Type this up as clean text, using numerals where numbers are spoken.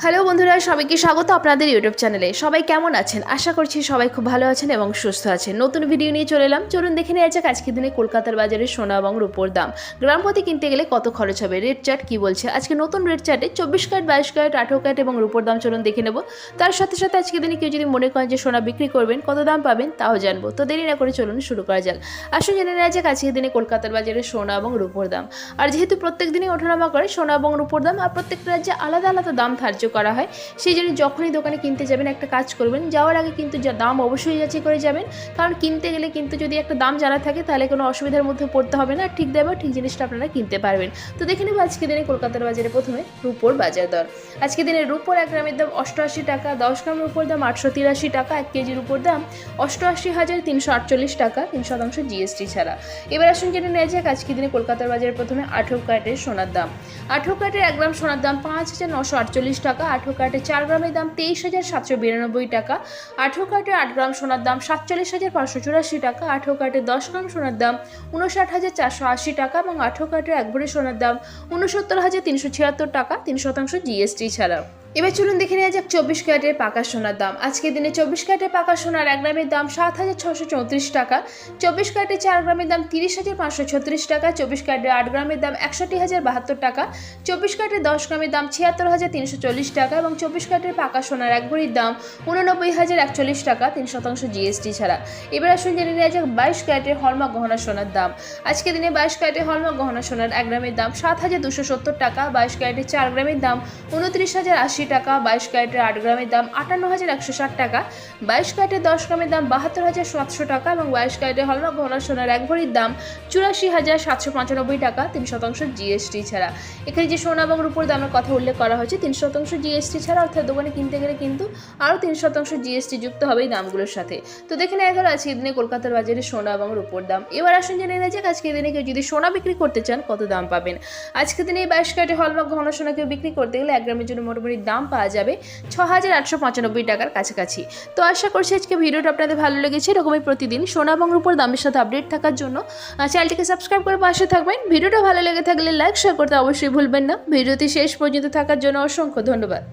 Hello বন্ধুরা, সবাইকে স্বাগত আপনাদের ইউটিউব চ্যানেলে। সবাই কেমন আছেন? আশা করছি সবাই খুব ভালো আছেন এবং সুস্থ আছেন। নতুন ভিডিও নিয়ে চলে এলাম। চলুন দেখে নেওয়া যাক আজকের দিনে কলকাতার বাজারে সোনা এবং রূপোর দাম। গ্রামপতি কিনতে গেলে কত খরচ হবে, রেট চার্ট কী বলছে। আজকে নতুন রেট চার্টে 24 ক্যারেট, 22 ক্যারেট, 18 ক্যারেট এবং রূপোর দাম চলুন দেখে নেব। তার সাথে সাথে আজকের দিনে কেউ যদি মনে করেন যে সোনা বিক্রি করবেন, কত দাম পাবেন তাও জানবো। তো দেরি না করে চলুন শুরু করা যাক। আসুন জেনে নেওয়া যাক আজকের দিনে কলকাতার বাজারে সোনা এবং রূপোর দাম। আর যেহেতু প্রত্যেক দিনই ওঠানামা করে সোনা এবং রূপোর দাম, আর প্রত্যেকটা রাজ্যে আলাদা আলাদা দাম ধার্য করা হয়, সেই জন্য যখনই দোকানে কিনতে যাবেন একটা কাজ করবেন, যাওয়ার আগে কিন্তু যা দাম অবশ্যই যাচাই করে যাবেন। কারণ কিনতে গেলে কিন্তু যদি একটা দাম জানা থাকে তাহলে কোনো অসুবিধার মধ্যে পড়তে হবে না, ঠিক দামে ঠিক জিনিসটা আপনারা কিনতে পারবেন। তো দেখে নেব আজকে দিনে কলকাতার বাজারে প্রথমে রূপোর বাজার দর। আজকে দিনে রূপোর 1 গ্রামের দাম 88 টাকা, 10 গ্রাম রূপোর দাম 883 টাকা, 1 কেজির রূপোর দাম 88,348 টাকা, 3% জিএসটি ছাড়া। এবার আসুন জেনে নেওয়া যাক আজকে দিনে কলকাতার বাজারে প্রথমে 18 ক্যারেটের সোনার দাম। 18 ক্যারেটের 1 গ্রাম সোনার দাম 5,948 টাকা, 18 ক্যারেটের 4 গ্রামের দাম 23,792 টাকা, 18 ক্যারেটের 8 গ্রাম সোনার দাম 47,584 টাকা, 18 ক্যারেটের 10 গ্রাম সোনার দাম 59,480 টাকা এবং 18 ক্যারেটের 1 ভরি সোনার দাম 69,376 টাকা, 3% জিএসটি ছাড়া। এবার চলুন দেখে নেওয়া যাক 24 ক্যারেটের পাকা সোনার দাম। আজকের দিনে 24 ক্যারেটের পাকা সোনার 1 গ্রামের দাম 7,634 টাকা, 24 ক্যারেটের 4 গ্রামের দাম 30,536 টাকা, 24 ক্যারেটের 8 গ্রামের দাম 61,072 টাকা, 24 ক্যারেটের 10 গ্রামের দাম 76,340 টাকা এবং 24 ক্যারেটের পাকা সোনার 1 ভরির দাম 89,041 টাকা, 3% জিএসটি ছাড়া। এবার আসুন জেনে নেওয়া যাক 22 ক্যারেটের হলমার্ক গহনা সোনার দাম। আজকের দিনে 22 ক্যারেটের হলমার্ক গহনা সোনার 1 গ্রামের দাম 7,270 টাকা, 22 ক্যারেটের 4 গ্রামের দাম 29,080 টাকা, 22 ক্যারেটের 8 গ্রামের দাম 58,160 টাকা, 22 ক্যারেটের 10 গ্রামের দাম 72,700 টাকা এবং 22 ক্যারেটের হলমার্ক গহনা সোনার 1 ভরির দাম 84,795 টাকা, 3% জিএসটি ছাড়া। এখানে যে সোনা এবং রূপোর দামের কথা উল্লেখ করা হয়েছে 3% জিএসটি ছাড়া, অর্থাৎ দোকানে কিনতে গেলে কিন্তু আরও 3% জিএসটি যুক্ত হবে এই দামগুলোর সাথে। তো দেখে নেওয়া গেল আজকের দিনে কলকাতার বাজারে সোনা এবং রূপোর দাম। এবার আসুন জেনে নেওয়া যাক আজকের দিনে কেউ যদি সোনা বিক্রি করতে চান কত দাম পাবেন। আজকের দিনে 22 ক্যারেটের হলমার্ক গহনা সোনা কেউ বিক্রি করতে গেলে 1 গ্রামের জন্য মোটামুটি দাম পাওয়া যাবে 6,895 টাকার কাছাকাছি। তো আশা করছি আজকে ভিডিওটা আপনাদের ভালো লেগেছে। এরকমই প্রতিদিন সোনা এবং রূপোর দামের সাথে আপডেট থাকার জন্য চ্যানেলটিকে সাবস্ক্রাইব করে পাশে থাকবেন। ভিডিওটা ভালো লেগে থাকলে লাইক শেয়ার করতে অবশ্যই ভুলবেন না। ভিডিওটি শেষ পর্যন্ত থাকার জন্য অসংখ্য ধন্যবাদ।